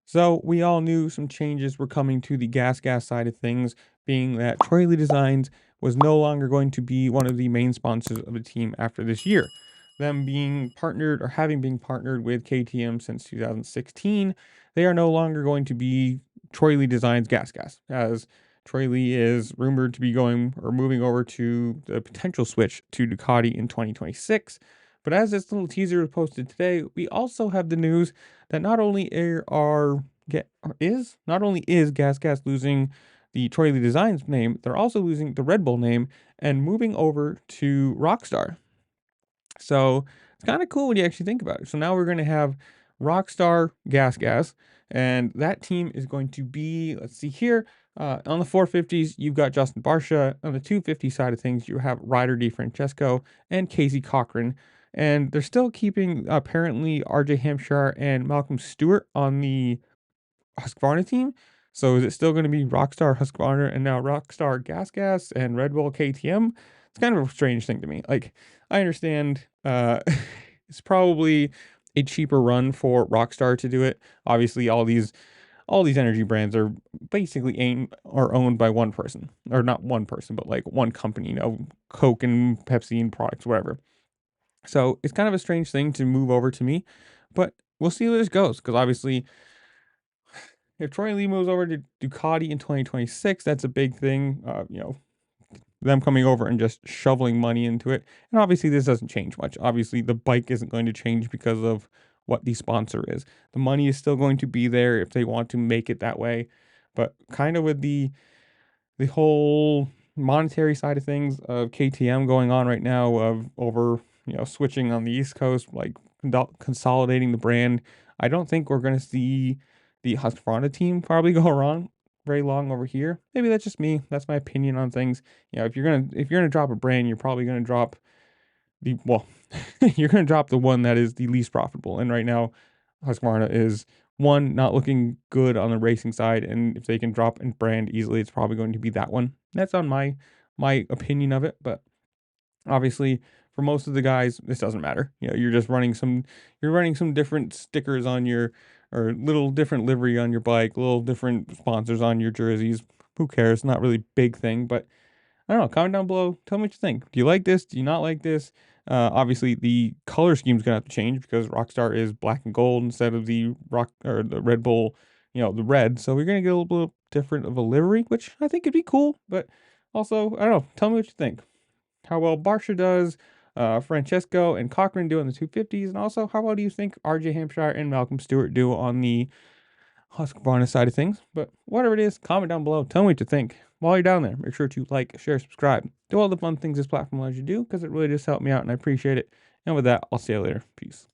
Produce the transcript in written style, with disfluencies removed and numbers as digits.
So we all knew some changes were coming to the gas side of things, being that Troy Lee Designs was no longer going to be one of the main sponsors of the team after this year. Them being partnered or having been partnered with KTM since 2016, they are no longer going to be Troy Lee Designs gas, as Troy Lee is rumored to be going or moving over to the potential switch to Ducati in 2026. But as this little teaser was posted today, we also have the news that not only is Gas losing the Troy Lee Designs name, they're also losing the Red Bull name and moving over to Rockstar. So it's kind of cool when you actually think about it. So now we're going to have Rockstar Gas, and that team is going to be, let's see here, on the 450s, you've got Justin Barcia. On the 250 side of things, you have Ryder DiFrancesco and Casey Cochran. And they're still keeping apparently RJ Hampshire and Malcolm Stewart on the Husqvarna team. So is it still going to be Rockstar Husqvarna and now Rockstar Gas and Red Bull KTM? It's kind of a strange thing to me. Like, I understand it's probably a cheaper run for Rockstar to do it. Obviously, all these energy brands are basically owned by one person, or not one person, but like one company. Coke and Pepsi and products, whatever. So it's kind of a strange thing to move over to me, but we'll see where this goes. Because obviously, if Troy Lee moves over to Ducati in 2026, that's a big thing. Them coming over and just shoveling money into it. And obviously, this doesn't change much. Obviously, the bike isn't going to change because of what the sponsor is. The money is still going to be there if they want to make it that way. But kind of with the whole monetary side of things of KTM going on right now, of over switching on the East Coast, like consolidating the brand. I don't think we're going to see the Husqvarna team probably go wrong very long over here. Maybe that's just me. That's my opinion on things. If you're gonna drop a brand, you're probably gonna drop you're gonna drop the one that is the least profitable. And right now, Husqvarna is one, not looking good on the racing side, and if they can drop and brand easily, it's probably going to be that one. That's on my opinion of it, but obviously for most of the guys, this doesn't matter. You're running some different stickers on your or little different livery on your bike, little different sponsors on your jerseys. Who cares? Not really big thing, but I don't know. Comment down below. Tell me what you think. Do you like this? Do you not like this? Obviously, the color scheme is gonna have to change because Rockstar is black and gold instead of the the Red Bull, the red. So we're gonna get a little bit different of a livery, which I think could be cool. But also, I don't know. Tell me what you think. How well Barcia does, Francesco and Cochran do on the 250s, and also how well do you think RJ Hampshire and Malcolm Stewart do on the Husqvarna side of things? But whatever it is, comment down below. Tell me what you think. While you're down there, make sure to like, share, subscribe. Do all the fun things this platform allows you to do because it really does help me out and I appreciate it. And with that, I'll see you later. Peace.